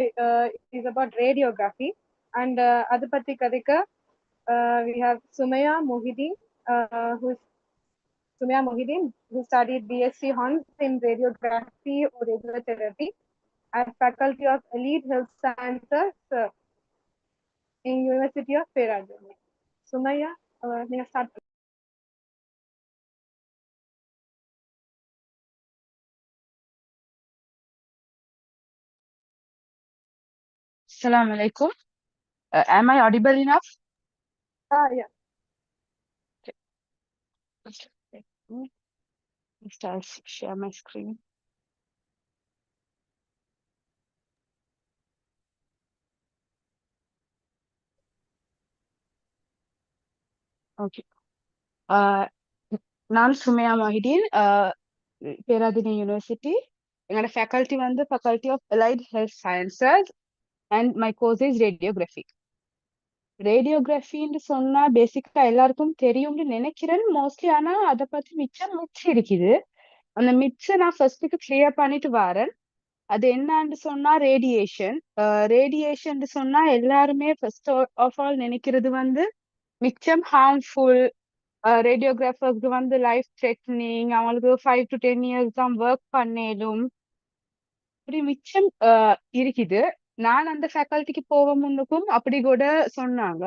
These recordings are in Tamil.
is about radiography. And Adipati Kadika, we have Sumaya Mohideen, who studied BSc Hons in Radiography or Radiotherapy at Faculty of Elite Health Sciences in University of Peradeniya. Sumaya, you start. Assalamu alaikum. Am I audible enough? Yeah. Okay. I'll share my screen. Okay. நான் சுமையா மொஹிதீன், பேராதீன யூனிவர்சிட்டி. எங்களோட ஃபேக்கல்ட்டி வந்து faculty of allied health sciences and my course is radiography. ரேடியோகிராஃபின்னு சொன்னா பேசிக்கா எல்லாருக்கும் தெரியும்னு நினைக்கிறேன் மோஸ்ட்லி. ஆனா அதை பத்தி மிச்சம் இருக்குது. அந்த மிச்சம் நான் ஃபர்ஸ்ட்டுக்கு கிளியர் பண்ணிட்டு வரேன். அது என்னன்னு சொன்னா ரேடியேஷன். ரேடியேஷன் சொன்னா எல்லாருமே ஃபர்ஸ்ட் ஆஃப் ஆல் நினைக்கிறது வந்து மிச்சம் ஹார்ம்ஃபுல், ரேடியோகிராஃபர்ஸ்க்கு வந்து லைஃப் த்ரெட்னிங், அவங்களுக்கு 5 to 10 years தான் ஒர்க் பண்ணேலும் அப்படி மிச்சம் இருக்குது. நான் அந்த ஃபேக்கல்ட்டிக்கு போக முன்னுக்கும் அப்படி கூட சொன்னாங்க.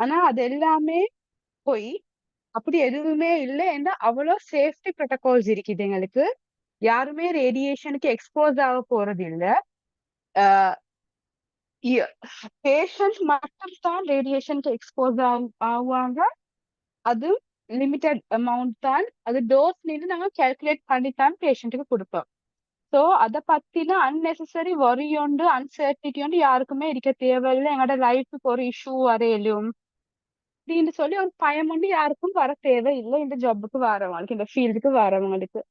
ஆனா அது எல்லாமே போய் அப்படி எதுவுமே இல்லை. ஏன்னா அவ்வளோ சேஃப்டி ப்ரோட்டோகால்ஸ் இருக்குது எங்களுக்கு. யாருமே ரேடியேஷனுக்கு எக்ஸ்போஸ் ஆக போறது இல்லை. பேஷண்ட் மட்டும் தான் ரேடியேஷனுக்கு எக்ஸ்போஸ் ஆகுவாங்க. அது லிமிட்டட் அமௌண்ட் தான். அது டோஸ் நாங்க கால்குலேட் பண்ணி தான் பேஷண்ட்டுக்கு கொடுப்போம். ஸோ அதை பத்தின அன்னெசரி வரியோண்டு அன்சர்டினிட்டி யாருக்குமே இருக்க தேவையில்லை. எங்களோட லைஃபுக்கு ஒரு இஷ்யூ வரையிலும் அப்படின்னு சொல்லி ஒரு பயம் வந்து யாருக்கும் வர தேவையில்லை. இந்த ஜாப்புக்கு வரவங்களுக்கு, இந்த ஃபீல்டுக்கு வரவங்களுக்கு.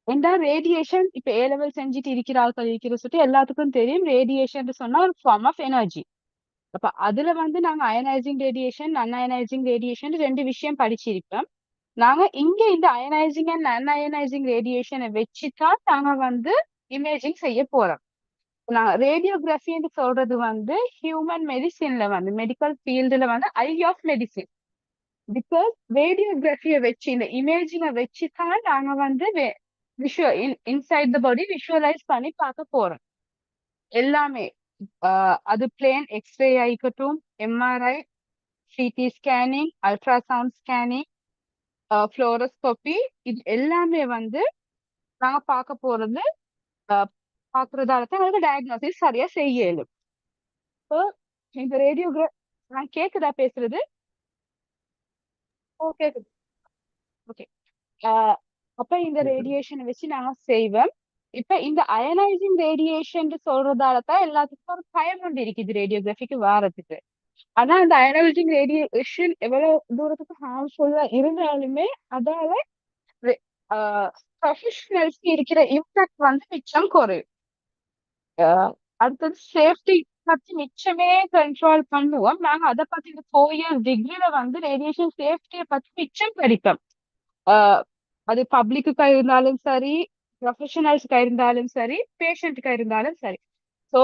ஏன்னா ரேடியேஷன் இப்ப ஏ லெவல் செஞ்சுட்டு இருக்கிற ஆட்கள் இருக்கிற சொல்லிட்டு எல்லாத்துக்கும் தெரியும். ரேடியேஷன் சொன்னா ஒரு ஃபார்ம் ஆஃப் எனர்ஜி. அப்ப அதுல வந்து நாங்க அயனைசிங் ரேடியேஷன், அன்அயனைசிங் ரேடியேஷன் 2 விஷயம் படிச்சிருப்போம். நாங்க இங்க இந்த அயனைசிங் அண்ட் அன்அயனைசிங் ரேடியேஷனை வச்சுதான் நாங்க வந்து இமேஜிங் செய்ய போறோம். நான் ரேடியோகிராஃபின்னு சொல்றது வந்து ஹியூமன் மெடிசின்ல வந்து மெடிக்கல் ஃபீல்டுல வந்து ஐ ஆஃப் மெடிசின். பிகாஸ் ரேடியோகிராஃபியை வச்சு இந்த இமேஜிங்கை வச்சுதான் நாங்க வந்து இன்சைட் த பாடி விஷுவலைஸ் பண்ணி பார்க்க போறோம். எல்லாமே அது பிளேன் எக்ஸ்ரே ஆயிக்கட்டும், MRI, CT scanning, ultrasound scanning, fluoroscopy, இது எல்லாமே வந்து நாங்க பார்க்க போறது. பாக்குறதால தான் எங்களுக்கு டயக்னோசிஸ் சரியா செய்ய இயலும். இப்போ இந்த நான் கேக்குதா பேசுறது? ஓகே. ஓகே. அப்ப இந்த ரேடியேஷனை வச்சு நாங்க செய்வோம். இப்ப இந்த அயனைசிங் ரேடியேஷன் சொல்றதால தான் எல்லாத்துக்கும் ஒரு பயம் ஒன்று இருக்குது ரேடியோகிராஃபிக்கு வாரத்துக்கு. ஆனா அந்த அயனைசிங் ரேடியேஷன் எவ்வளவு தூரத்துக்கு ஹார்ம்ஃபுல்லா இருந்தாலுமே அதால ப்ரொஃபஷனல்ஸ்க்கு இருக்கிற இம்பாக்ட் வந்து மிச்சம் குறையும். அடுத்தது சேஃப்டி பத்தி மிச்சமே கண்ட்ரோல் பண்ணுவோம். நாங்க அதை பத்தி இந்த 4 years டிகிரில வந்து ரேடியேஷன் சேஃப்டியை பத்தி மிச்சம் படிப்போம். அது பப்ளிக்கு இருந்தாலும் சரி, ப்ரொஃபஷனல்ஸ்க்கு இருந்தாலும் சரி, பேஷண்ட்டுக்கு இருந்தாலும் சரி. ஸோ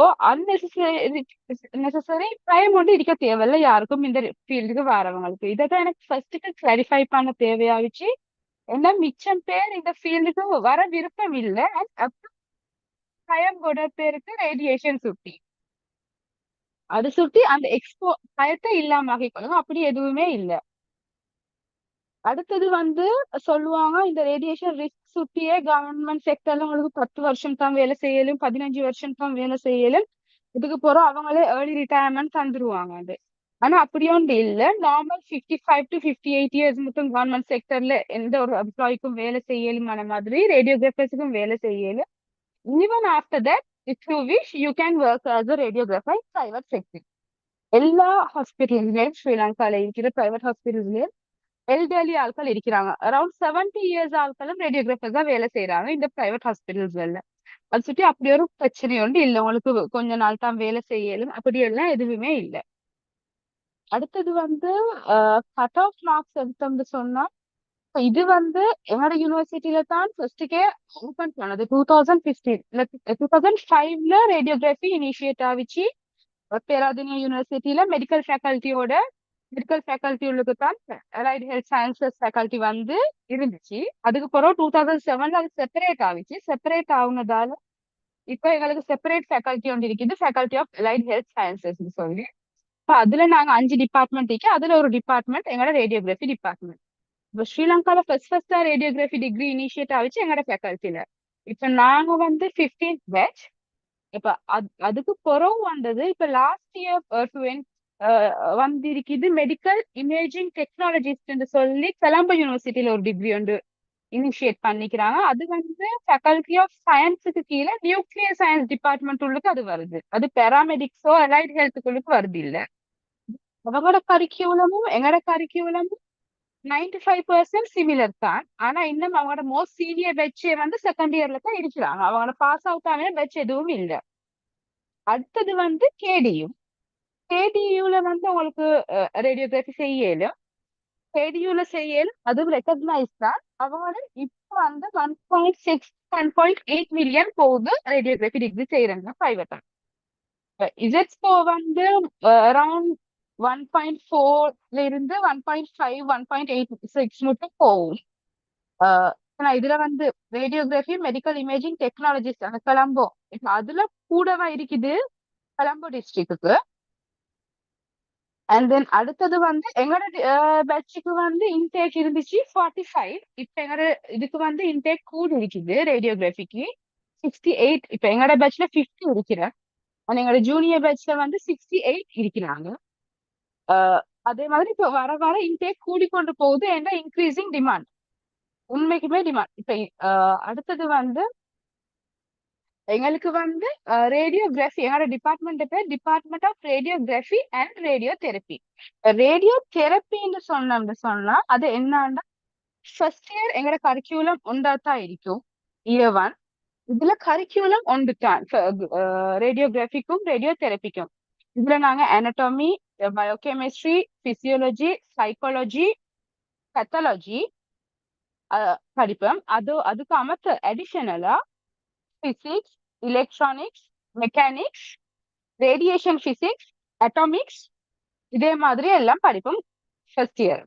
நெசசரி பயம் ஒன்று இருக்க தேவையில்லை யாருக்கும் இந்த ஃபீல்டுக்கு வரவங்களுக்கு. இதை தான் எனக்கு ஃபர்ஸ்ட்டுக்கு கிளாரிஃபை பண்ண தேவையாச்சு. ஏன்னா மிச்சம் பேர் இந்த ஃபீல்டுக்கு வர விருப்பம் இல்லை. பயம் கூட பேருக்கு ரேடியேஷன் சுட்டி அது சுட்டி அந்த பயத்தை இல்லாம ஆகிக்கொள்ளும். அப்படி எதுவுமே இல்லை. அடுத்தது வந்து சொல்லுவாங்க இந்த ரேடியேஷன் ரிஸ்க் சுட்டியே கவர்மெண்ட் செக்டர்ல உங்களுக்கு 10 வருஷம் தான் வேலை செய்யலும், 15 வருஷம் தான் வேலை செய்யலும், இதுக்கு போறோம் அவங்களே ஏர்லி ரிட்டையர்மெண்ட் தந்துருவாங்க. அது ஆனா அப்படி ஒன்று இல்லை. நார்மல் 55 to 58 இயர்ஸ் மட்டும் கவர்மெண்ட் செக்டர்ல எந்த ஒரு எம்ப்ளாய்க்கும் வேலை செய்யலுமான மாதிரி ரேடியோகிராஃபர்ஸுக்கும் வேலை செய்யலும். Even after that, if you wish, you can work as a radiographer in private sector. எல்லா ஹாஸ்பிட்டல்ஸ்லயும் ஸ்ரீலங்கால இருக்கிற பிரைவேட் ஹாஸ்பிட்டல்ஸ்லயும் எல்டர்லி ஆட்கள் இருக்கிறாங்க. அரௌண்ட் 70 இயர்ஸ் ஆட்களும் ரேடியோகிராஃபர் தான் வேலை செய்யறாங்க இந்த பிரைவேட் ஹாஸ்பிட்டல்ஸ்ல. அது சுற்றி அப்படி ஒரு பிரச்சனை ஒன்று இல்லை. உங்களுக்கு கொஞ்ச நாள் தான் வேலை செய்யலும், அப்படி எல்லாம் எதுவுமே இல்லை. அடுத்தது வந்து கட் ஆஃப் மார்க்ஸ் எடுத்தோம்னு சொன்னா இது வந்து எங்களோட யூனிவர்சிட்டியில தான் ஃபர்ஸ்ட்டுக்கே ஓபன் பண்ணது 2015 2005ல ரேடியோகிராஃபி இனிஷியேட் ஆவிச்சு பேராதனியா யூனிவர்சிட்டியில மெடிக்கல் ஃபேக்கல்டி உள்ளுக்கு தான் அலைட் ஹெல்த் சயின்சஸ் ஃபேக்கல்டி வந்து இருந்துச்சு. அதுக்கு பிறகு 2007ல அது செப்பரேட் ஆகுனதால இப்போ எங்களுக்கு செப்பரேட் ஃபேக்கல்டி ஒன்று இருக்குது, faculty of allied health sciences சொல்லி. இப்போ அதுல நாங்க 5 டிபார்ட்மெண்ட் இருக்கு. அதுல ஒரு டிபார்ட்மெண்ட் எங்களோட ரேடியோகிராஃபி டிபார்ட்மெண்ட். இப்போ ஸ்ரீலங்கால ஃபர்ஸ்டா ரேடியோகிராஃபி டிகிரி இனிஷியேட் ஆச்சு எங்களோட ஃபேக்கல்ட்டில. இப்போ நாங்க வந்து 15th பேட்ச். இப்ப அதுக்கு பிறகு வந்தது இப்ப லாஸ்ட் இயர் வந்திருக்குது மெடிக்கல் இமேஜிங் டெக்னாலஜிஸ்ட் சொல்லி கொலம்போ யூனிவர்சிட்டியில ஒரு டிகிரி ஒன்று இனிஷியேட் பண்ணிக்கிறாங்க. அது வந்து ஃபேக்கல்டி ஆஃப் சயின்ஸுக்கு கீழே நியூக்ளியர் சயின்ஸ் டிபார்ட்மெண்ட் உள்ளுக்கு அது வருது. அது பேராமெடிக்ஸோ அலைட் ஹெல்த்துக்குள்ளுக்கு வருது இல்ல. அவங்களோட கரிக்குலமும் எங்களோட கரிக்குலமும் 95% சிமிலர் தான். ஆனா இன்னும் அவங்களோட மோஸ்ட் சீனியர் பேட்சே வந்து செகண்ட் இயர்ல தான் இருக்கிறாங்க. அவங்களோட பாஸ் அவுட் ஆன பேட்ச் எதுவும் இல்லை. அடுத்தது வந்து கேடியூல வந்து உங்களுக்கு ரேடியோகிராஃபி செய்யலும் அதுவும் ரெக்கக்னைஸ் தான். அவங்களோட இப்போ வந்து 1.6 1.8 மில்லியன் போகுது ரேடியோகிராஃபி டிகிரி செய்யறாங்க பிரைவேட்டா. இசட்ஸ்கோ வந்து அரௌண்ட் 1.4ல இருந்து 1.5 1.86 மட்டும் போகும். இதுல வந்து ரேடியோகிராஃபி மெடிக்கல் இமேஜிங் டெக்னாலஜிஸ்ட் அந்த கொலம்போ அதுல கூடவா இருக்குது கொலம்போ டிஸ்ட்ரிக்டுக்கு. அண்ட் தென் அடுத்தது வந்து எங்களோட பேட்சுக்கு வந்து இன்டேக் இருந்துச்சு 45. இப்ப எங்களோட இதுக்கு வந்து இன்டேக் கூடி இருக்குது ரேடியோகிராஃபிக்கு 68. இப்ப எங்களோட பேட்ச்ல 50 இருக்கிறேன். எங்களோட ஜூனியர் பேட்ச்ல வந்து 68 இருக்கிறாங்க. அதே மாதிரி இப்ப வர வர இன்டேக் கூடிக்கொண்டு போகுது. ஏன்னா இன்க்ரீசிங் டிமாண்ட், உண்மைக்குமே டிமாண்ட். இப்ப அடுத்தது வந்து எங்களுக்கு வந்து ரேடியோகிராஃபி எங்களோட டிபார்ட்மெண்ட் பேர் department of radiography and radiotherapy. ரேடியோ தெரப்பின்னு சொன்னா அது என்னன்னா ஃபர்ஸ்ட் இயர் எங்களோட கரிக்குலம் ஒன்றாத்தான் இருக்கும். இயர் 1 இதுல கரிக்குலம் ஒன்று தான் ரேடியோகிராஃபிக்கும் ரேடியோ தெரப்பிக்கும். இதுல நாங்க anatomy, biochemistry, physiology, psychology, pathology படிப்போம். அதுக்கு அமர்த்த அடிஷனலா physics, electronics, mechanics, radiation physics, atomics இதே மாதிரி எல்லாம் படிப்போம் ஃபர்ஸ்ட் இயர்.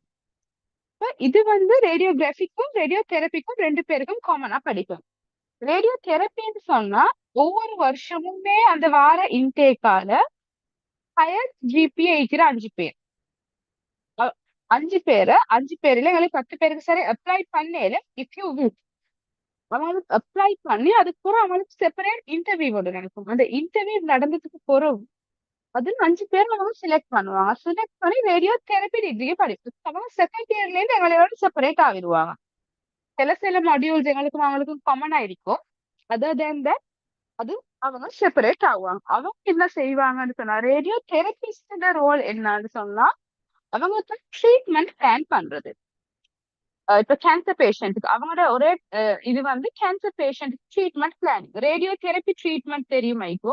இது வந்து ரேடியோகிராஃபிக்கும் ரேடியோ தெரப்பிக்கும் 2 பேருக்கும் காமனா படிப்போம். ரேடியோ தெரப்பின்னு சொன்னா ஒவ்வொரு வருஷமுமே அந்த வார இன்டேக்கால ஹையர் ஜிபிஏ இருக்கிற 5 பேர் 5 பேர்ல எங்களுக்கு 10 பேருக்கு சரி அப்ளை பண்ணல. இஃப் யூ வில் அவங்களுக்கு அப்ளை பண்ணி அதுக்கப்புறம் அவங்களுக்கு செப்பரேட் இன்டர்வியூ ஒன்று நடக்கும். அந்த இன்டர்வியூ நடந்ததுக்கு பிறகு அதுல 5 பேர் அவங்க செலக்ட் பண்ணுவாங்க. செலக்ட் பண்ணி ரேடியோ தெரப்பி டிகிரியை படிப்பு அவங்க செகண்ட் இயர்ல இருந்து எங்களோட செப்பரேட் ஆகிடுவாங்க. சில மாடியூல்ஸ் எங்களுக்கும் அவங்களுக்கும் காமனா இருக்கும். அதர் தேன் தட் அது அவங்க செப்பரேட் ஆகுவாங்க. அவங்க என்ன செய்வாங்கன்னு சொன்னா ரேடியோ தெரபிஸ்ட் ரோல் என்னன்னு சொன்னா அவங்க ட்ரீட்மெண்ட் பிளான் பண்றது. இப்ப கேன்சர் பேஷண்ட்டுக்கு அவங்களோட ஒரே இது வந்து cancer patient treatment planning. Radio therapy treatment தெரியுமா? இப்போ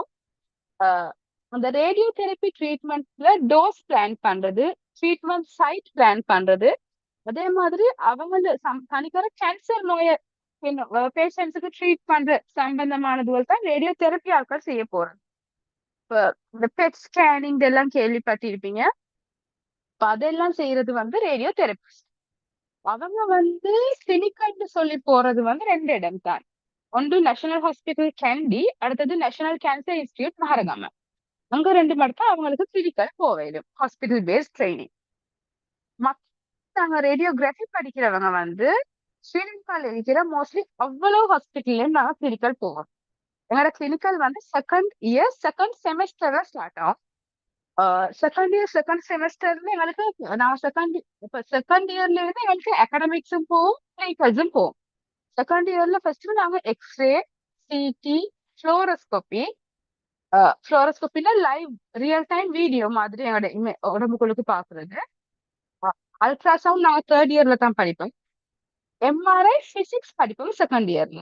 அந்த ரேடியோ தெரப்பி ட்ரீட்மெண்ட்ல டோஸ் பிளான் பண்றது, ட்ரீட்மெண்ட் சைட் பிளான் பண்றது. அதே மாதிரி அவங்க தனிக்கிற கேன்சர் நோயை பேஷண்ட்ஸுக்கு ட்ரீட் பண்ற சம்பந்தமானதுகள் தான் ரேடியோ தெரப்பி ஆட்கள் செய்ய போறாங்க. இப்ப இந்த பெட் ஸ்கேனிங் எல்லாம் கேள்விப்பட்டிருப்பீங்க. இப்ப அதெல்லாம் செய்யறது வந்து ரேடியோ தெரபிஸ்ட். அவங்க வந்து கிளினிக்கல்னு சொல்லி போறது வந்து 2 இடம் தான். ஒன்று நேஷனல் ஹாஸ்பிட்டல் கேண்டி, அடுத்தது நேஷனல் கேன்சர் இன்ஸ்டிடியூட் மஹரகம. அங்க 2 மட்டும் தான் அவங்களுக்கு கிளினிக்கல் போவேடும் ஹாஸ்பிட்டல் பேஸ்ட் ட்ரைனிங். நாங்க ரேடியோகிராஃபி படிக்கிறவங்க வந்து ஸ்ரீலங்கால இருக்கிற மோஸ்ட்லி அவ்வளவு ஹாஸ்பிட்டல்ல நாங்க கிளினிக்கல் போவோம். எங்களோட கிளினிக்கல் வந்து செகண்ட் இயர் செகண்ட் செமஸ்டர்ல ஸ்டார்ட் ஆகும். செகண்ட் இயர் செகண்ட் செமஸ்டர்ல எங்களுக்கு நான் செகண்ட் இயர்ல இருந்து எங்களுக்கு அகாடமிக்ஸும் போவோம் கிளினிக்கல்ஸும் போவோம். செகண்ட் இயர்ல ஃபர்ஸ்ட் நாங்க எக்ஸ்ரே, சிடி, ஃப்ளோரோஸ்கோப்பினா லைவ் ரியல் டைம் வீடியோ மாதிரி எங்களோட உடம்புக்குள்ளுக்கு பாக்குறது. அல்ட்ராசவுண்ட் நாங்க தேர்ட் இயர்ல தான் படிப்போம். எம்ஆர்ஐ, பிசிக்ஸ் படிப்போம் செகண்ட் இயர்ல.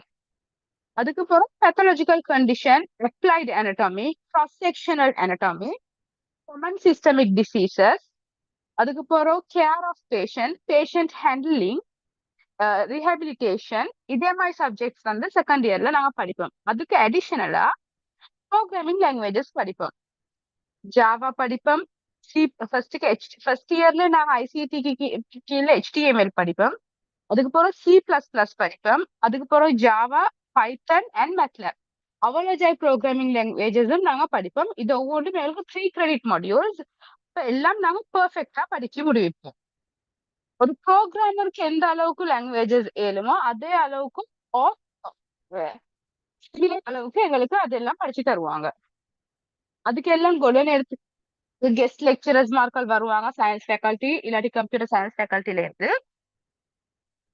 அதுக்கப்புறம் pathological condition, applied anatomy, cross sectional anatomy, common systemic diseases, அதுக்கப்புறம் care of patient handling, rehabilitation இதே மாதிரி சப்ஜெக்ட்ஸ் வந்து செகண்ட் இயர்ல நாங்க படிப்போம். அதுக்கு அடிஷனலா ப்ரோக்ராமிங் லாங்குவேஜஸ் படிப்போம். ஜாவா படிப்போம். ஃபர்ஸ்ட் இயர்ல நாங்க ஐசிடிக்கு கீழே HTML படிப்போம். அதுக்கு பிறகு C++ படிப்போம். அதுக்கு பிறகு ஜாவா, பைத்தன் அண்ட் மேட்லாப் அவ்வளோ ப்ரோக்ராமிங் லாங்குவேஜஸும் நாங்க படிப்போம். இது ஒவ்வொன்றும் எங்களுக்கு 3 கிரெடிட் மாடியூல்ஸ். எல்லாம் நாங்க பெர்ஃபெக்டா படிச்சு முடிப்போம். ஒரு ப்ரோக்ராமருக்கு எந்த அளவுக்கு லாங்குவேஜஸ் ஏழுமோ அதே அளவுக்கு அளவுக்கு எங்களுக்கு அதெல்லாம் படிச்சு தருவாங்க. அதுக்கு எல்லாம் கொடன் எடுத்து கெஸ்ட் லெக்சரர்ஸ் மார்கள் வருவாங்க, சயின்ஸ் ஃபேக்கல்டி இல்லாட்டி கம்ப்யூட்டர் சயின்ஸ் ஃபேக்கல்ட்டில இருந்து.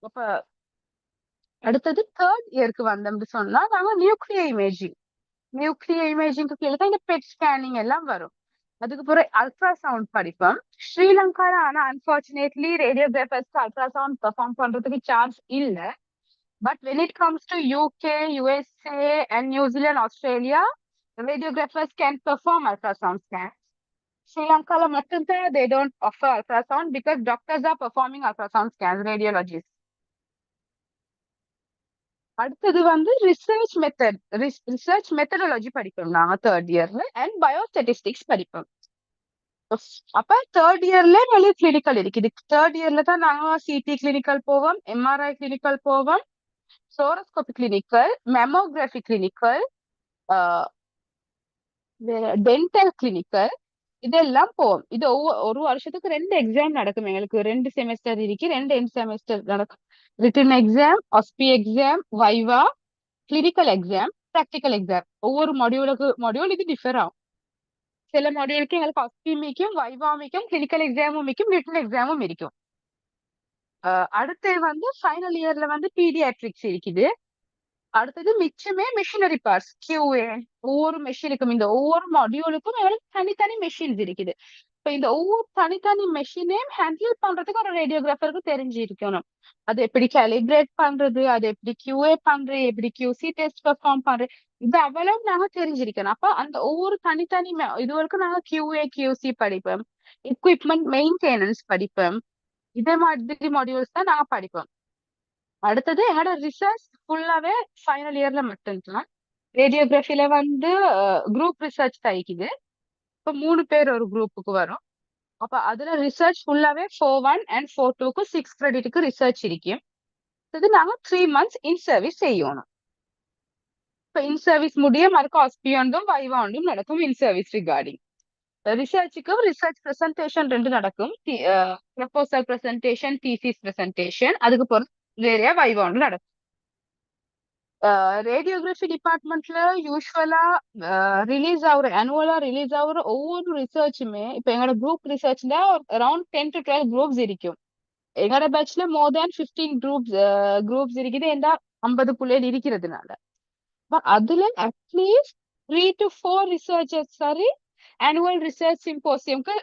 அப்ப அடுத்தது தேர்ட் இயருக்கு வந்தோம்னு சொன்னா நாங்க நியூக்ளியர் இமேஜிங்க்கு கீழே தான் இந்த பெட் ஸ்கேனிங் எல்லாம் வரும். அதுக்கு பிறகு அல்ட்ராசவுண்ட் படிப்போம். ஸ்ரீலங்கால ஆனா அன்பார்ச்சுனேட்லி ரேடியோகிராஃபர்ஸ்க்கு அல்ட்ராசவுண்ட் பெர்ஃபார்ம் பண்றதுக்கு சான்ஸ் இல்ல. But when it comes to UK, USA and New Zealand, Australia, radiographers can perform ultrasound scans. ஸ்ரீலங்கால மட்டும்தான் they don't offer ultrasound because doctors are performing ultrasound scans, radiologists. அடுத்தது வந்து ரிசர்ச் மெத்தடாலஜி படிப்போம் நாங்க தேர்ட் இயர்ல அண்ட் பயோஸ்டாட்டிஸ்டிக்ஸ் படிப்போம். அப்ப தேர்ட் இயர்ல எங்களுக்கு கிளினிக்கல் இருக்குது. தேர்ட் இயர்ல தான் நாங்க CT கிளினிக்கல் போவோம், MRI கிளினிக்கல் போவோம், fluoroscopy clinical, mammography clinical, dental clinical இதெல்லாம் போவோம். இது ஒரு வருஷத்துக்கு 2 எக்ஸாம் நடக்கும். எங்களுக்கு 2 செமஸ்டர் இருக்கு, 2 எண்ட் செமஸ்டர் நடக்கும். ரிட்டன் எக்ஸாம், OSPI எக்ஸாம், வைவா, கிளினிக்கல் எக்ஸாம், ப்ராக்டிக்கல் எக்ஸாம். ஒவ்வொரு மாடியூல் இது டிஃபர் ஆகும். சில மாடியூலுக்கு எங்களுக்கு OSPI மிக்கும், வைவா மிக்கும், கிளினிக்கல் எக்ஸாமும் மிக்கும், ரிட்டன் எக்ஸாமும் இருக்கும். அடுத்து வந்து ஃபைனல் இயர்ல வந்து பீடியாட்ரிக்ஸ் இருக்குது. அடுத்தது மிச்சமே மிஷினரி பார்ட்ஸ், QA. ஒவ்வொரு மெஷினுக்கும் இந்த ஒவ்வொரு மாடியூலுக்கும் எங்களுக்கு தனித்தனி மெஷின்ஸ் இருக்குது. இப்ப இந்த ஒவ்வொரு தனித்தனி மெஷினையும் ஹேண்டில் பண்றதுக்கு ஒரு ரேடியோகிராஃபருக்கு தெரிஞ்சிருக்கணும். அது எப்படி கேலிப்ரேட் பண்றது, அது எப்படி QA பண்றது, எப்படி QC டெஸ்ட் பெர்ஃபார்ம் பண்றது, இது அவ்வளவு நாங்க தெரிஞ்சிருக்கணும். அப்ப அந்த ஒவ்வொரு தனித்தனி இது வரைக்கும் நாங்க QA QC படிப்போம், எக்யூப்மெண்ட் மெயின்டெனன்ஸ் படிப்போம். இதே மாதிரி மாடியூல்ஸ் தான் நாங்க படிப்போம். அடுத்தது என்னோட ரிசர்ச் ஃபுல்லாவே ஃபைனல் இயர்ல மட்டும்தான். ரேடியோகிராஃபில வந்து குரூப் ரிசர்ச் தைக்குது. இப்ப 3 பேர் ஒரு குரூப்புக்கு வரும். அப்ப அதுல ரிசர்ச் ஃபுல்லாவே 4-1 and 4-2க்கு 6 கிரெடிட்டுக்கு ரிசர்ச் இருக்கும். இது நாங்க 3 months இன் சர்வீஸ் செய்யணும். இப்ப இன் சர்வீஸ் முடிய மறுக்க OSPI ஒன்றும் வைவா ஒன்றும் நடக்கும். இன் சர்வீஸ் ரிகார்டிங் ரிசர்ச்சுக்கு ரிசர்ச் பிரசன்டேஷன் 2 நடக்கும். Proposal presentation, thesis presentation. அதுக்கு பிறகு வேறையா வைவா ஒன்று நடக்கும். ரேடியோகிராஃபி டிபார்ட்மெண்ட்ல யூஸ்வலா ஆனுவலா ரிலீஸ் ஆகுற ஒவ்வொரு ரிசர்ச்சுமே இப்ப எங்களோட குரூப் ரிசர்ச்ல அரௌண்ட் 10 to 12 குரூப்ஸ் இருக்கும். எங்களோட பேட்ச்ல மோர் தேன் 15 குரூப்ஸ் இருக்குது. ஏண்டா 50 புள்ளைகள் இருக்கிறதுனால அதுல அட்லீஸ்ட் 3 to 4 ரிசர்ச்சர்ஸ் சரி ஆனுவல் ரிசர்ச் சிம்போசியம்க்கு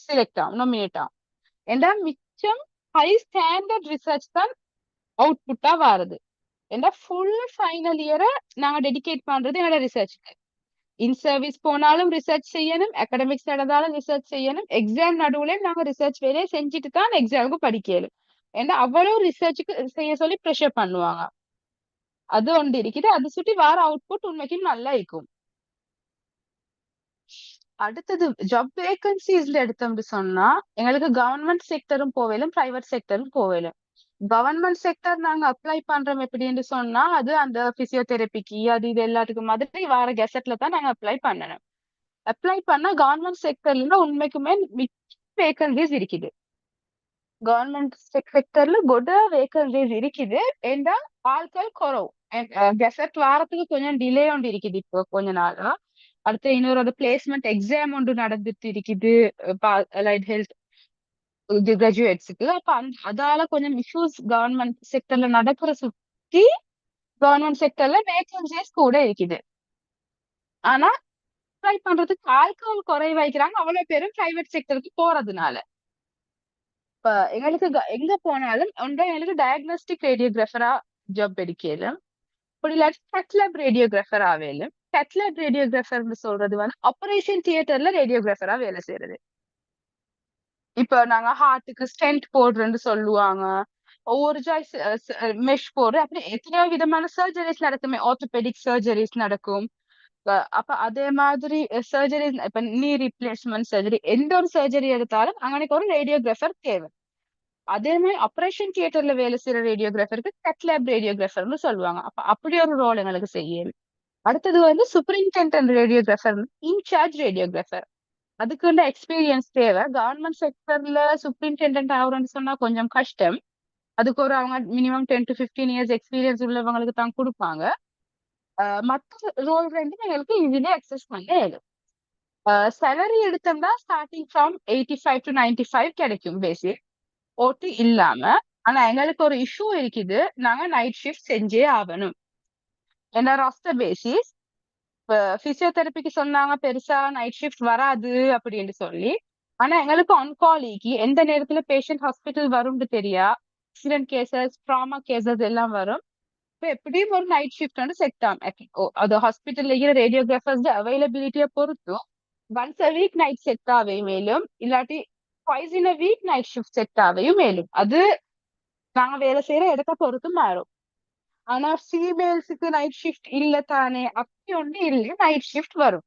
செலக்ட் ஆகும், நாமினேட் ஆகும். ஏண்டா மிச்சம் ஹை ஸ்டாண்டர்ட் ரிசர்ச் தான் அவுட்புட்டா வருது. ஏன்னா ஃபுல் ஃபைனல் இயரை நாங்க டெடிகேட் பண்றது என்னோட ரிசர்ச்சுக்கு. இன் சர்வீஸ் போனாலும் ரிசர்ச் செய்யணும், அகாடமிக்ஸ் நடந்தாலும் ரிசர்ச் செய்யணும், எக்ஸாம் நடுவுல நாங்க ரிசர்ச் வேலையை செஞ்சுட்டு தான் எக்ஸாமுக்கு படிக்கணும். ஏன்னா அவ்வளவு ரிசர்ச்சுக்கு செய்ய சொல்லி ப்ரெஷர் பண்ணுவாங்க. அது ஒன்று இருக்குது. அது சுற்றி வர அவுட்புட் உண்மைக்கும் நல்லா இருக்கும். அடுத்தது ஜாப் வேகன்சிஸ்ல எடுத்தோம்னு சொன்னா எங்களுக்கு கவர்மெண்ட் செக்டரும் போவேலும், பிரைவேட் செக்டரும் போவேலும். கவர்மெண்ட் செக்டர் நாங்க அப்ளை பண்றோம் எப்படின்னு சொன்னா அது அந்த பிசியோதெரபிக்கு அது இது எல்லாத்துக்கும் மாதிரி வேற கெசட்ல தான் நாங்க அப்ளை பண்ணணும். அப்ளை பண்ணா கவர்மெண்ட் செக்டர்ல உண்மைக்குமே வேகன்சிஸ் இருக்குது. கவர்மெண்ட் செக்டர்ல கூட வேகன்சிஸ் இருக்குது. ஏண்டா ஆட்கள் குறவு. கெசட் வாரத்துக்கு கொஞ்சம் டிலே ஒன்று இருக்குது இப்போ கொஞ்ச நாளா. அடுத்து இன்னொரு பிளேஸ்மெண்ட் எக்ஸாம் ஒன்று நடந்துட்டு இருக்குது அலைட் ஹெல்த் கிராஜுவேட்ஸுக்கு. அப்ப அதால கொஞ்சம் இஷ்யூஸ் கவர்மெண்ட் செக்டர்ல நடக்கிற சுத்தி கவர்மெண்ட் செக்டர்ல வேகன்சிஸ் கூட இருக்குது. ஆனா அப்ளை பண்றதுக்கு ஆட்கள் குறைவாய்க்கிறாங்க, அவ்வளவு பேரும் பிரைவேட் செக்டருக்கு போறதுனால. இப்ப எங்களுக்கு எங்க போனாலும் ஒன்றா எங்களுக்கு டயக்னோஸ்டிக் ரேடியோகிராஃபரா ஜாப் எடுக்கலும், அப்படி இல்லாட்டி கேட்லாப் ரேடியோகிராஃபர் ஆவேலும். கேட்லாப் ரேடியோகிராஃபர்னு சொல்றது வந்து ஆபரேஷன் தியேட்டர்ல ரேடியோகிராஃபரா வேலை செய்யறது. இப்ப நாங்க ஹார்ட்டுக்கு ஸ்டென்ட் போடுறேன்னு சொல்லுவாங்க, ஒவ்வொரு ஜாய்ஸ் மெஷ் போடுற அப்படி எத்தனையோ விதமான சர்ஜரிஸ் நடக்குமே, ஆர்த்தோபெடிக் சர்ஜரிஸ் நடக்கும். அப்ப அதே மாதிரி சர்ஜரி, இப்ப நீ ரீப்ளேஸ்மெண்ட் சர்ஜரி, எந்த ஒரு சர்ஜரி எடுத்தாலும் அங்கனைக்கு ஒரு ரேடியோகிராஃபர் தேவை. அதே மாதிரி ஆபரேஷன் தியேட்டர்ல வேலை செய்யற ரேடியோகிராஃபருக்கு கட் லேப் ரேடியோகிராஃபர்னு சொல்லுவாங்க. அப்ப அப்படி ஒரு ரோல் எங்களுக்கு செய்யணும். அடுத்தது வந்து சூப்பரிண்டென்டென்ட் ரேடியோகிராஃபர், இன்சார்ஜ் ரேடியோகிராஃபர். அதுக்குள்ள எக்ஸ்பீரியன்ஸ் தேவை. கவர்மெண்ட் செக்டர்ல சூப்பரிண்டென்டென்ட் ஆகுறேன்னு சொன்னா கொஞ்சம் கஷ்டம். அதுக்கு ஒரு அவங்க மினிமம் 10 to 15 இயர்ஸ் எக்ஸ்பீரியன்ஸ் உள்ளவங்களுக்கு தான் கொடுப்பாங்க. மற்ற ரோல் ரெண்டும் எங்களுக்கு ஈஸிலி அக்சஸ் பண்ண இயலும். சேலரி எடுத்தோம்னா ஸ்டார்டிங் ஃப்ரம் 85 to 95 கிடைக்கும் பேசிக், ஓட்டி இல்லாம. ஆனா எங்களுக்கு ஒரு இஷ்யூ இருக்குது, நாங்க நைட் ஷிஃப்ட் செஞ்சே ஆகணும். என்ன ராஸ்டர் பேசிஸ். பிசியோதெரபிக்கு சொன்னாங்க பெருசா நைட் ஷிஃப்ட் வராது அப்படின்னு சொல்லி. ஆனா எங்களுக்கு ஆன்காலிக்கு எந்த நேரத்துல பேஷண்ட் ஹாஸ்பிட்டல் வரும்னு தெரியா, ஆக்சிடென்ட் கேசஸ், ட்ராமா கேசஸ் எல்லாம் வரும். இப்ப எப்படியும் ஒரு நைட் ஷிஃப்ட் வந்து செட் ஆகும். அது ஹாஸ்பிட்டல்ல இருக்கிற ரேடியோகிராஃபர்ஸ் அவைலபிலிட்டியை பொறுத்தும் once a week night set ஆவையும் மேலும், இல்லாட்டி twice in a week night shift set ஆவையும் மேலும். அது நாங்க வேலை செய்யற இடத்த பொறுத்து மாறும். ஆனா ஃபீமேல்ஸுக்கு நைட் ஷிஃப்ட் இல்ல தானே, அப்படி ஒண்ணு இல்லை, நைட் ஷிஃப்ட் வரும்.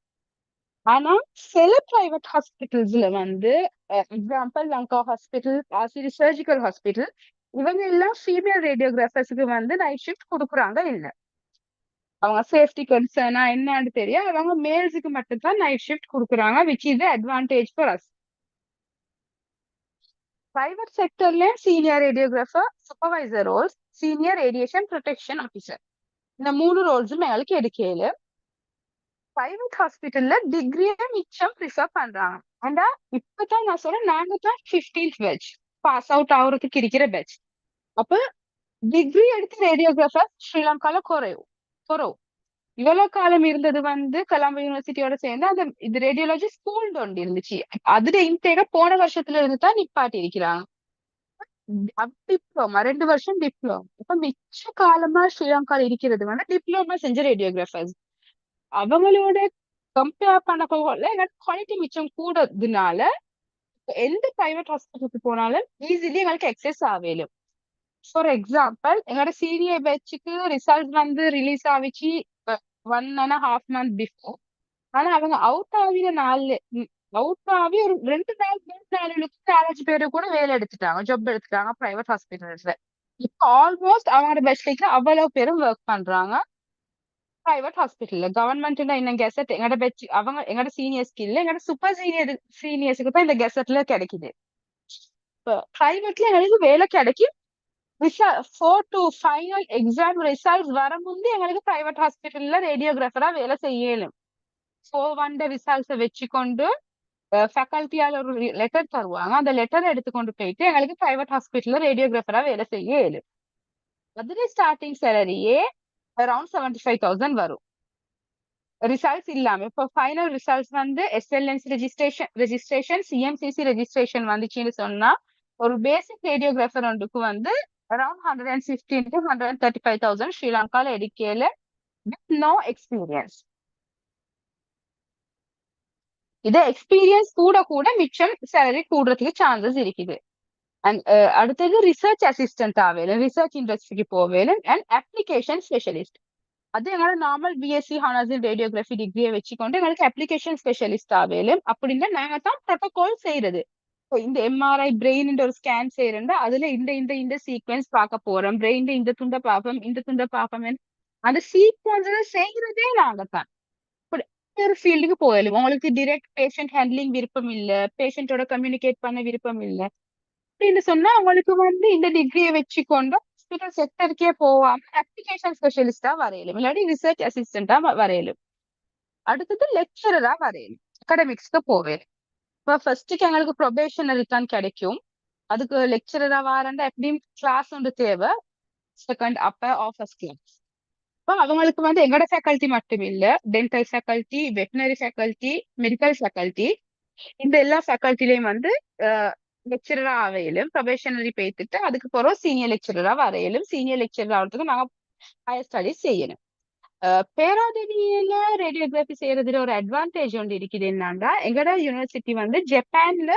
ஆனா சில பிரைவேட் ஹாஸ்பிட்டல்ஸ்ல வந்து example Lanka hospital, Asiri surgical hospital, இவங்க எல்லாம் ஃபீமேல் ரேடியோகிராஃபர்ஸுக்கு வந்து நைட் ஷிஃப்ட் கொடுக்குறாங்க இல்ல. அவங்க சேஃப்டி கன்சர்னா என்னன்னு தெரியும், அவங்க மேல்ஸுக்கு மட்டும்தான் நைட் ஷிஃப்ட் கொடுக்குறாங்க, which is advantage for us. Private செக்டர்ல senior radiographer, supervisor roles, senior radiation protection officer, இந்த 3 ரோல்ஸும் எங்களுக்கு எடுக்கல. பிரைவேட் ஹாஸ்பிட்டல்ல டிகிரியை மிச்சம் ப்ரிஃபர் பண்றாங்க. ஆனா இப்பதான் நான் சொல்றேன், நாங்க தான் 15th பேட்ச் பாஸ் அவுட் ஆகுறதுக்கு இருக்கிற பேட்ச். அப்ப டிகிரி எடுத்த ரேடியோகிராஃபர் ஸ்ரீலங்கால குறைவு. இவ்வளவு காலம் இருந்தது வந்து கொலம்போ யூனிவர்சிட்டியோட சேர்ந்து அந்த இது ரேடியோலஜி ஸ்கூல் ஒன்று இருந்துச்சு. அதுல இன்டேக போன வருஷத்துல இருந்து தான் நிப்பாட்டி இருக்கிறாங்க. டிப்ளோமா 2 வருஷம் டிப்ளோமா. இப்ப மிச்ச காலமா ஸ்ரீலங்கால இருக்கிறது வந்து டிப்ளோமா செஞ்ச ரேடியோகிராஃபர்ஸ். அவங்களோட கம்பேர் பண்ண போகல எங்களுக்கு குவாலிட்டி மிச்சம் கூடதுனால எந்த பிரைவேட் ஹாஸ்பிட்டலுக்கு போனாலும் ஈஸிலி எங்களுக்கு எக்ஸஸ் ஆகலும். ஃபார் எக்ஸாம்பிள் எங்களோட சீனியர் பேட்சுக்கு ரிசல்ட் வந்து ரிலீஸ் ஆகிச்சு 1.5 months பிஃபோர். ஆனா அவங்க அவுட் ஆகி ஒரு 2 நாள் 3 நாளுக்கு 4 பேரு கூட வேலை எடுத்துட்டாங்க, ஜாப் எடுத்துட்டாங்க பிரைவேட் ஹாஸ்பிட்டல்ஸ்ல. இப்போ ஆல்மோஸ்ட் அவங்களோட பெஸ்ட்ல அவ்வளவு பேரும் ஒர்க் பண்றாங்க பிரைவேட் ஹாஸ்பிட்டல்ல. கவர்மெண்ட்ல இன்னும் கெசட் எங்கட பெட்ச் அவங்க எங்கட சீனியர்ஸ்க்கு இல்ல, எங்கட சூப்பர் சீனியர்ஸுக்கு தான் இந்த கெசட்ல கிடைக்குது. இப்போ பிரைவேட்ல எங்களுக்கு வேலை கிடைக்கும். 4 to final எக்ஸாம் ரிசல்ட்ஸ் வர முந்தி எங்களுக்கு பிரைவேட் ஹாஸ்பிட்டல்ல ரேடியோகிராஃபரா வேலை செய்யலும். 4 ரிசல்ட்ஸை வச்சுக்கொண்டு ஃபேக்கல்ட்டியால ஒரு லெட்டர் தருவாங்க. அந்த லெட்டர் எடுத்துக்கொண்டு போயிட்டு எங்களுக்கு பிரைவேட் ஹாஸ்பிட்டல்ல ரேடியோகிராஃபரா வேலை செய்ய இயலும். அதுல ஸ்டார்டிங் சேலரியே அரௌண்ட் 75,000 வரும் ரிசல்ட்ஸ் இல்லாம. இப்போ ஃபைனல் ரிசல்ட்ஸ் வந்து எஸ்எல்என்சி ரெஜிஸ்ட்ரேஷன், சிஎம்சிசி ரெஜிஸ்ட்ரேஷன் வந்துச்சுன்னு சொன்னா ஒரு பேசிக் ரேடியோகிராஃபர் ஒன்றுக்கு வந்து அரௌண்ட் 115 to 135,000 ஸ்ரீலங்கால எடுக்கல வித் நோ எக்ஸ்பீரியன்ஸ். இத எக்ஸ்பீரியன்ஸ் கூட மிச்சம் சேலரி கூடுறதுக்கு சான்சஸ் இருக்குது. அண்ட் அடுத்தது ரிசர்ச் அசிஸ்டன்ட் ஆவேலும், ரிசர்ச் இண்டஸ்ட்ரிக்கு போவேலும், அண்ட் அப்ளிகேஷன் ஸ்பெஷலிஸ்ட். அது எங்களோட normal BSc honours in radiography டிகிரியை வச்சுக்கொண்டு எங்களுக்கு அப்ளிகேஷன் ஸ்பெஷலிஸ்ட் ஆவேலும். அப்படின்னா நாங்க தான் ப்ரோட்டோகால் செய்யறது. இந்த எம்ஆர்ஐ பிரெயின் ஒரு ஸ்கேன் செய்யறா அதுல இந்த சீக்வன்ஸ் பார்க்க போறோம், பிரெயின் இந்த துண்டை பார்ப்போம், இந்த துண்டை பார்ப்போம், அந்த சீக்வன்ஸ் செய்யறதே நாங்க தான். ஒரு ஃபீல்டுக்கு போயிடும். உங்களுக்கு டிரெக்ட் பேஷண்ட் ஹேண்ட்லிங் விருப்பம் இல்ல, பேஷண்டோட கம்யூனிகேட் பண்ண விருப்பம் இல்ல அப்படின்னு சொன்னா உங்களுக்கு வந்து இந்த டிகிரியை வச்சுக்கொண்டு ஹாஸ்பிட்டல் செக்டருக்கே போவாம அப்ளிகேஷன் ஸ்பெஷலிஸ்டா வரையலும், இல்லாட்டி ரிசர்ச் அசிஸ்டண்டா வரையலும். அடுத்தது லெக்சரரா வரையலும், அகாடமிக்ஸ்க்கு போவேன். இப்போ ஃபர்ஸ்ட்டுக்கு எங்களுக்கு ப்ரொபேஷனரி தான் கிடைக்கும். அதுக்கு லெக்சரரா வாரண்டா எப்படியும் கிளாஸ் ஒன்று தேவை, செகண்ட் அப்பர் ஆஃபர்ஸ் கிளாஸ். இப்போ அவங்களுக்கு வந்து எங்களோட ஃபேக்கல்ட்டி மட்டும் இல்ல, dental faculty, veterinary faculty, medical faculty, இந்த எல்லா ஃபேக்கல்ட்டிலையும் வந்து லெக்சரரா ஆவையிலும் ப்ரொபேஷனரி பேத்துட்டு அதுக்கு போறோம் சீனியர் லெக்சரரா வரையிலும். சீனியர் லெக்சரர் ஆகிறதுக்கு நாங்க ஹையர் ஸ்டடிஸ் செய்யணும். பேராதவியில ரேடியோகிராஃபி செய்யறதுல ஒரு அட்வான்டேஜ் ஒன்று இருக்குது. என்னன்னா எங்களோட யூனிவர்சிட்டி வந்து ஜப்பான்ல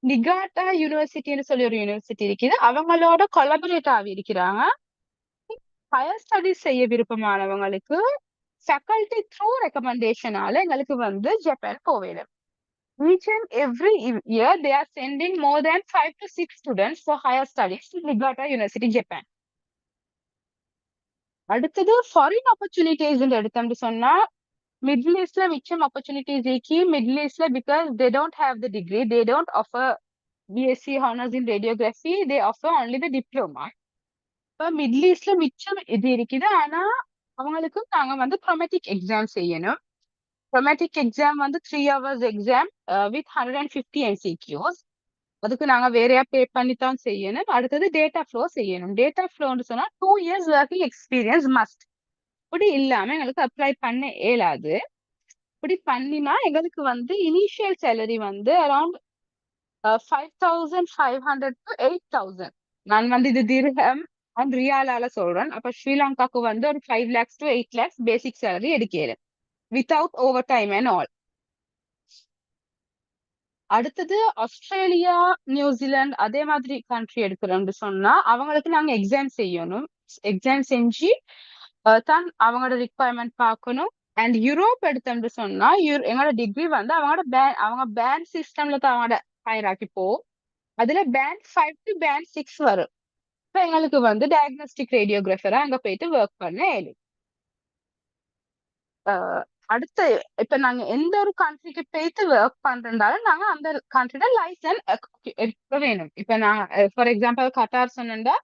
நிகாட்டா யூனிவர்சிட்டின்னு சொல்லி ஒரு யூனிவர்சிட்டி இருக்குது. அவங்களோட கொலபரேட் ஆகி இருக்கிறாங்க. ஹையர் ஸ்டடிஸ் செய்ய விருப்பமானவங்களுக்கு ஃபேக்கல்டி த்ரூ ரெக்கமெண்டேஷனால எங்களுக்கு வந்து Japan போவேணும். Each and every year, they are sending more than 5 to 6 students for higher studies to Niigata University, Japan. அடுத்தது ஃபாரின் ஆப்பர்ச்சுனிட்டிஸ் எடுத்தோம்னு சொன்னா மிடில் ஈஸ்ட்ல மிச்சம் ஆப்பர்ச்சுனிட்டிஸ் இருக்கு. மிடில் ஈஸ்ட்ல because they don't have the degree, they don't offer BSc honours in radiography, they offer only the diploma. இப்போ மிடில் ஈஸ்ட்ல மிச்சம் இது இருக்குது. ஆனா அவங்களுக்கு நாங்க வந்து ப்ரொமேட்டிக் எக்ஸாம் செய்யணும். ப்ரொமேட்டிக் எக்ஸாம் வந்து 3 hours எக்ஸாம் வித் 150 MCQs. அதுக்கு நாங்க வேறையா பே பண்ணி தான் செய்யணும். அடுத்தது டேட்டா ஃப்ளோ செய்யணும். டேட்டா ஃப்ளோன்னு சொன்னா 2 years ஒர்க்கிங் எக்ஸ்பீரியன்ஸ் மஸ்ட். இப்படி இல்லாம எங்களுக்கு அப்ளை பண்ண இயலாது. இப்படி பண்ணினா எங்களுக்கு வந்து இனிஷியல் சேலரி வந்து அரௌண்ட் 5,500 to 8,000. நான் வந்து இது திர்ஹம் அண்ட் ரியாலால சொல்றேன். அப்ப ஸ்ரீலங்காக்கு வந்து ஒரு 5 lakhs to 8 lakhs basic salary எடுக்கிறேன் without overtime and all. அடுத்தது ஆஸ்திரேலியா, நியூசிலாந்து அதே மாதிரி கண்ட்ரி எடுக்கிறோம்னு சொன்னா அவங்களுக்கு நாங்க எக்ஸாம் செய்யணும். எக்ஸாம் செஞ்சு தான் அவங்களோட ரிக்வயர்மெண்ட் பார்க்கணும். அண்ட் யூரோப் எடுத்தோம்னு சொன்னா எங்களோட டிகிரி வந்து அவங்க பேண்ட் சிஸ்டம்ல தான் அவங்களோட ஹையராக்கி போகும். அதுல பேண்ட் 5 to பேண்ட் 6 வரும். இப்போ எங்களுக்கு வந்து டயக்னோஸ்டிக் ரேடியோகிராஃபரா அங்க போயிட்டு ஒர்க் பண்ண இயலும். அடுத்து இப்ப நாங்க எந்த ஒரு கண்ட்ரிக்கு போயிட்டு ஒர்க் பண்றதாலும் நாங்க அந்த கண்ட்ரியோட லைசன்ஸ் எடுக்க வேணும். இப்ப நான் ஃபார் எக்ஸாம்பிள் கட்டார் சொன்னா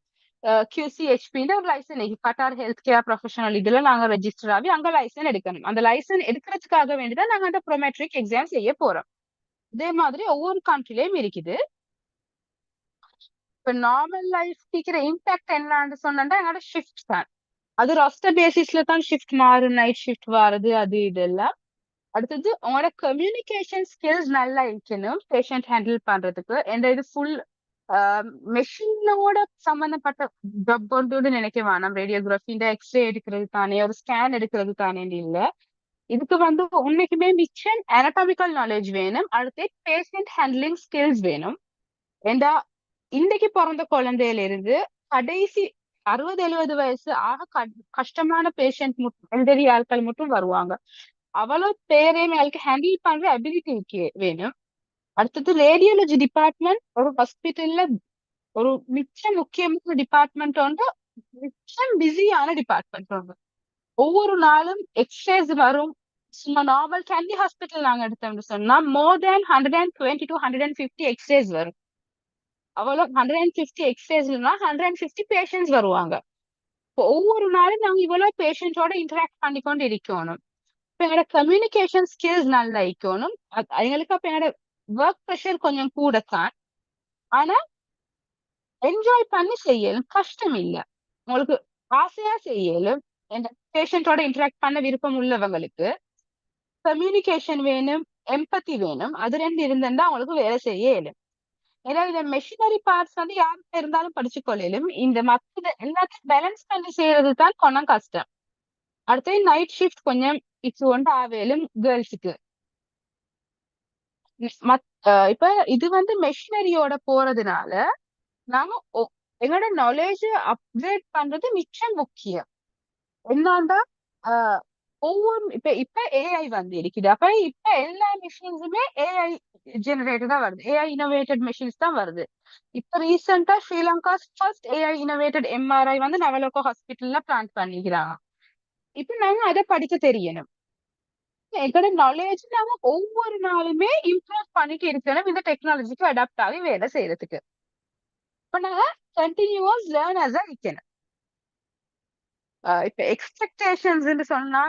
QCHPன்ற ஒரு licence Qatar health care professional இதுல நாங்க ரெஜிஸ்டர் ஆகி அங்க லைசன்ஸ் எடுக்கணும். அந்த லைசன்ஸ் எடுக்கிறதுக்காக வேண்டிதான் நாங்க அந்த ப்ரோமெட்ரிக் எக்ஸாம் செய்ய போறோம். இதே மாதிரி ஒவ்வொரு கண்ட்ரிலயும் இருக்குது. இப்ப நார்மல் லைஃப் இருக்கிற இம்பாக்ட் என்னன்னு சொன்னா எங்களோட ஷிஃப்ட் தான். அது ராஸ்டர் பேசிஸ்ல தான் ஷிஃப்ட் மாறும், நைட் ஷிஃப்ட் வருது அது இதெல்லாம். அடுத்தது உங்களோட கம்யூனிகேஷன் ஸ்கில்ஸ் நல்லா இருக்கணும் பேஷண்ட் ஹேண்டில் பண்றதுக்கு. எந்த இது ஃபுல் மெஷினோட சம்பந்தப்பட்ட ஜப் கொண்டு நினைக்க வேணாம். ரேடியோகிராஃபி இந்த எக்ஸ்ரே எடுக்கிறது தானே, ஒரு ஸ்கேன் எடுக்கிறது தானே இல்ல. இதுக்கு வந்து உண்மைக்குமே மிச்சம் anatomical நாலேஜ் வேணும். அடுத்து பேஷண்ட் ஹேண்ட்லிங் ஸ்கில்ஸ் வேணும். ஏண்டா இன்னைக்கு பிறந்த குழந்தையில இருந்து கடைசி 60-70 வயசு ஆக கஷ்டமான பேஷண்ட் எல்டரி ஆட்கள் மட்டும் வருவாங்க. அவ்வளவு பேரையும் எங்களுக்கு ஹேண்டில் பண்ற அபிலிட்டி வேணும். அடுத்தது ரேடியோலஜி டிபார்ட்மெண்ட் ஒரு ஹாஸ்பிட்டல்ல ஒரு மிச்சம் முக்கியமான டிபார்ட்மெண்ட் வந்து மிச்சம் பிஸியான டிபார்ட்மெண்ட் வந்து ஒவ்வொரு நாளும் எக்ஸ்ரேஸ் வரும். சும்மா நார்மல் கேண்டி ஹாஸ்பிட்டல் நாங்க எடுத்தோம்னு சொன்னா மோர் தேன் 120 to 150 எக்ஸ்ரேஸ் வரும். அவ்வளவு 150 எக்ஸ்ரேஸ்னா 150 பேஷண்ட்ஸ் வருவாங்க. ஒவ்வொரு நாளும் நாங்க இவ்வளவு பேஷண்ட்டோட இன்டராக்ட் பண்ணிக்கொண்டு இருக்கணும். இப்ப எங்களோட கம்யூனிகேஷன் ஸ்கில்ஸ் நல்லா இருக்கணும். எங்களுக்கு அப்ப என்னோட ஒர்க் ப்ரெஷர் கொஞ்சம் கூட தான். ஆனா என்ஜாய் பண்ணி செய்யலும், கஷ்டம் இல்லை. உங்களுக்கு ஆசையா செய்யலும். பேஷண்டோட இன்டராக்ட் பண்ண விருப்பம் உள்ளவங்களுக்கு கம்யூனிகேஷன் வேணும், எம்பத்தி வேணும். அது 2 இருந்தா அவங்களுக்கு வேலை செய்ய இயலும். ஏன்னா இந்த மெஷினரி பார்ட்ஸ் வந்து யாருக்கு இருந்தாலும் படிச்சு கொள்ளையிலும். இந்த மற்ற எல்லாத்தையும் பேலன்ஸ் பண்ணி செய்யறது தான் கொஞ்சம் கஷ்டம். அடுத்தது நைட் ஷிஃப்ட் கொஞ்சம் இட்ஸ் ஒன்று ஆவேலும் கேர்ள்ஸுக்கு. இப்ப இது வந்து மெஷினரியோட போறதுனால நாங்க எங்களோட நாலேஜ் அப்கிரேட் பண்றது மிச்சம் முக்கியம். என்னன்னா இப்ப ஏஐ வந்து இருக்குது. அப்ப இப்ப எல்லா மிஷின்ஸுமே ஏஐ ஜெனரேட்டடா வருது. ஏஐ இனோவேட்டட் மிஷின்ஸ் தான் வருது. இப்ப ரீசெண்டா ஸ்ரீலங்கா ஃபர்ஸ்ட் ஏஐ இனோவேட்டட் எம்ஆர்ஐ வந்து நவலோகா ஹாஸ்பிட்டல்ல பிளான் பண்ணிக்கிறாங்க. இப்ப நாங்க அதை படிக்க தெரியணும். எங்களோட நாலேஜ் நாங்க ஒவ்வொரு நாளுமே இம்ப்ரூவ் பண்ணிட்டு இருக்கணும் இந்த டெக்னாலஜிக்கு அடாப்ட் ஆகி வேலை செய்யறதுக்கு. இப்ப நாங்க கண்டினியூஸ் லேர்னர்ஸா இருக்கணும். இப்ப எக்ஸ்பெக்டேஷன்ஸ் சொன்னா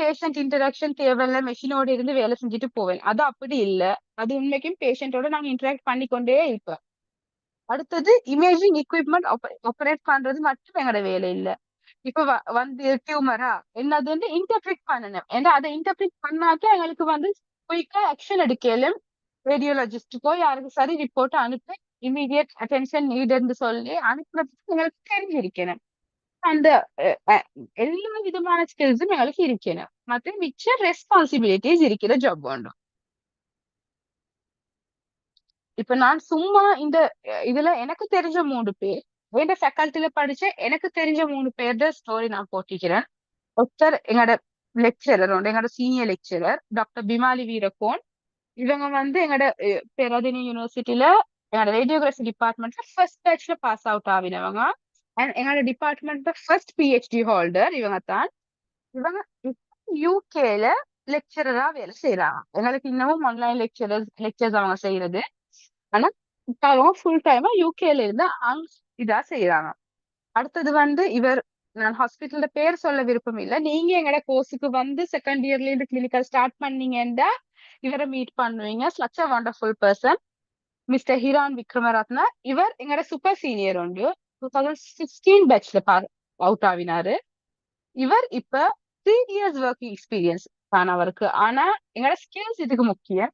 பேஷண்ட் இன்டராக்ஷன் தேவையில்ல, மெஷினோட இருந்து வேலை செஞ்சுட்டு போவேன். அது அப்படி இல்லை. அது உண்மைக்கும் பேஷண்டோட நாங்க இன்டராக்ட் பண்ணிக்கொண்டே இருப்போம். அடுத்தது இமேஜிங் எக்யூப்மெண்ட் ஆப்ரேட் பண்றது மட்டும் எங்களோட வேலை இல்லை. இப்ப வந்து டியூமரா என்னது வந்து இன்டர்பிரிட் பண்ணணும். ஏன்னா அதை இன்டர்பிரிட் பண்ணாக்க எங்களுக்கு வந்து குயிக்கா ஆக்ஷன் எடுக்கலும். ரேடியோலஜிஸ்டுக்கோ யாருக்கு சரி ரிப்போர்ட் அனுப்பி இமீடியட் அட்டென்ஷன் நீடுன்னு சொல்லி அனுப்புறதுக்கு எங்களுக்கு தெரிஞ்சிருக்கணும். அந்த எல்லா விதமான ஸ்கில்ஸும் எங்களுக்கு இருக்கணும். மற்ற மிச்ச ரெஸ்பான்சிபிலிட்டிஸ் இருக்கிற ஜாப் வேண்டும். இப்ப நான் சும்மா இந்த இதுல எனக்கு தெரிஞ்ச 3 பேர் எந்த ஃபேக்கல்ட்டில படிச்ச எனக்கு தெரிஞ்ச 3 பேர்ட ஸ்டோரி நான் போட்டிக்கிறேன். ஒருத்தர் எங்களோட லெக்சரர் உண்டு, எங்களோட சீனியர் லெக்சரர் டாக்டர் பிமாலி வீரகோன். இவங்க வந்து எங்களோட பேராதீனி யூனிவர்சிட்டியில எங்களோட ரேடியோகிராஃபி டிபார்ட்மெண்ட்ல ஃபர்ஸ்ட் பேட்ச்ல பாஸ் அவுட் ஆகினவங்க. அண்ட் எங்களோட டிபார்ட்மெண்ட்ல ஃபர்ஸ்ட் பிஹெச்டி ஹோல்டர் இவங்க தான். இவங்க யூகேல லெக்சரரா வேலை செய்யறாங்க. எங்களுக்கு இன்னமும் ஆன்லைன் லெக்சர்ஸ் அவங்க செய்யறது. ஆனா இப்ப அவங்க ஃபுல் டைமா யூகேல இருந்து இதா செய்யறாங்க. அடுத்தது வந்து இவர், நான் ஹாஸ்பிட்டல்ல பேர் சொல்ல விருப்பம் இல்லை. நீங்க எங்கட கோர்ஸுக்கு வந்து செகண்ட் இயர்ல இருந்து கிளினிக்கல் ஸ்டார்ட் பண்ணீங்கன்னா இவரை மீட் பண்ணுவீங்க. Such a wonderful person mister Hiran Wickramaratne. இவர் எங்கட சூப்பர் சீனியர் உண்டு, 2016 பேட்ச்ல அவுட் ஆவினாரு. இவர் இப்ப 3 இயர்ஸ் ஒர்க்கிங் எக்ஸ்பீரியன்ஸ் தான் அவருக்கு. ஆனா எங்கட ஸ்கில்ஸ் இதுக்கு முக்கியம்.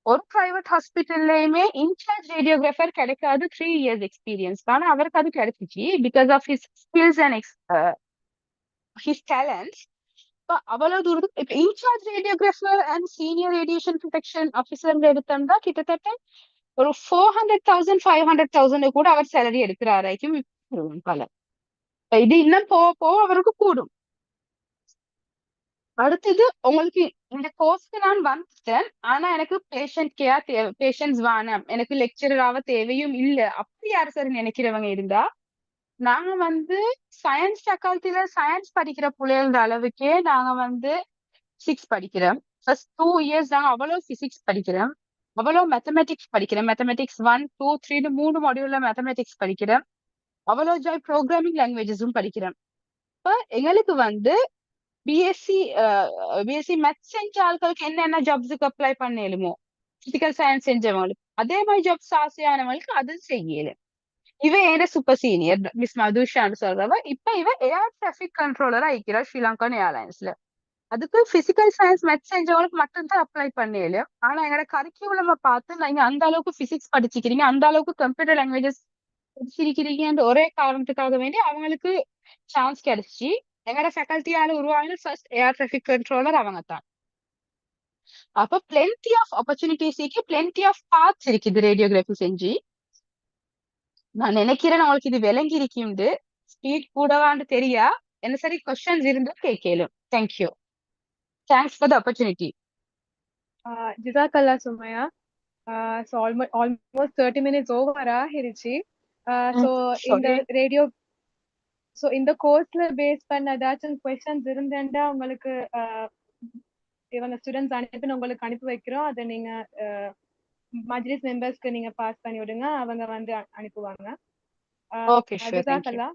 ஒரு பிரைவேட் ஹாஸ்பிட்டல்லையுமே இன்சார்ஜ் ரேடியோகிராஃபர் கிடைக்காது 3 இயர்ஸ் எக்ஸ்பீரியன்ஸ். ஆனா அவருக்கு அது கிடைச்சிச்சு because of his skills and his talents. இப்ப அவ்வளவு தூரத்துக்கு இப்ப in charge radiographer and senior radiation protection officer எடுத்தோம்னா கிட்டத்தட்ட ஒரு 400,000 500,000 கூட அவர் சேலரி எடுக்கிறாராக்கும் பல. இது இன்னும் போக போக அவருக்கு கூடும். அடுத்தது உங்களுக்கு இந்த கோர்ஸ்க்கு நான் வந்துட்டேன், ஆனா எனக்கு பேஷண்ட் கேர் தேவை, பேஷண்ட்ஸ் வேணாம், எனக்கு லெக்சரராக தேவையும் இல்லை, அப்படி யாரு சரி நினைக்கிறவங்க இருந்தா நாங்க வந்து சயின்ஸ் ஃபேக்கல்ட்டில சயின்ஸ் படிக்கிற பிள்ளைகள அளவுக்கே நாங்க வந்து பிசிக்ஸ் படிக்கிறோம். ஃபர்ஸ்ட் 2 இயர்ஸ் நாங்க அவ்வளோ பிசிக்ஸ் படிக்கிறோம், அவ்வளோ மேத்தமெட்டிக்ஸ் படிக்கிறோம். மேத்தமெட்டிக்ஸ் 1 2 3 3 மாடியூல்ல மேத்தமெட்டிக்ஸ் படிக்கிறோம். அவ்வளோ ஜாய் ப்ரோக்ராமிங் லாங்குவேஜஸும் படிக்கிறோம். இப்ப எங்களுக்கு வந்து பிஎஸ்சி மேத்ஸ் செஞ்ச ஆட்களுக்கு என்னென்ன ஜாப்ஸுக்கு அப்ளை பண்ணலுமோ, பிசிக்கல் சயின்ஸ் செஞ்சவங்களுக்கு அதே மாதிரி ஜாப்ஸ் ஆசையானவங்களுக்கு அது செய்யல. இவ ஏற சூப்பர் சீனியர் மிஸ் மதுஷான்னு சொல்றவ இப்ப இவ ஏர் டிராபிக் கண்ட்ரோலரா இருக்கிறா ஸ்ரீலங்கன் ஏர்லைன்ஸ்ல. அதுக்கு பிசிக்கல் சயின்ஸ் மேத்ஸ் செஞ்சவங்களுக்கு மட்டும்தான் அப்ளை பண்ணல. ஆனா எங்களோட கரிக்குலம பார்த்து நீங்க அந்த அளவுக்கு பிசிக்ஸ் படிச்சுக்கிறீங்க, அந்த அளவுக்கு கம்ப்யூட்டர் லாங்குவேஜஸ் படிச்சிருக்கிறீங்க ஒரே காரணத்துக்காக வேண்டி அவங்களுக்கு சான்ஸ் கிடைச்சி எங்களோட ஃபேக்கல்ட்டியால உருவாகின ஃபர்ஸ்ட் ஏர் டிராபிக் கண்ட்ரோலர் அவங்க தான். அப்ப பிளென்டி ஆஃப் ஆப்பர்ச்சுனிட்டிஸ் இருக்கு, பிளென்டி ஆஃப் பாத்ஸ் இருக்குது ரேடியோகிராஃபி செஞ்சு. நான் நினைக்கிறேன் உங்களுக்கு இது விளங்கி இருக்குண்டு. ஸ்பீட் கூடவான்னு தெரியா, என்ன சரி கொஸ்டின்ஸ் இருந்தா கேட்கலும். Thank you, thanks for the opportunity. Jazakallah Sumaya. So almost 30 minutes over ஆகிருச்சு. So இந்த ரேடியோ இந்த கோர்ஸ்ல பேஸ் பண்ண ஏதாச்சும் கொஸ்டின்ஸ் இருந்தேன்டா உங்களுக்கு இவங்க ஸ்டூடெண்ட்ஸ் அனுப்பி உங்களுக்கு அனுப்பி வைக்கிறோம். அதை நீங்க மஜ்லிஸ் மெம்பர்ஸ்க்கு நீங்க பாஸ் பண்ணி விடுங்க, அவங்க வந்து அனுப்புவாங்க. Okay, sure, ஜஸாக்கல்லா.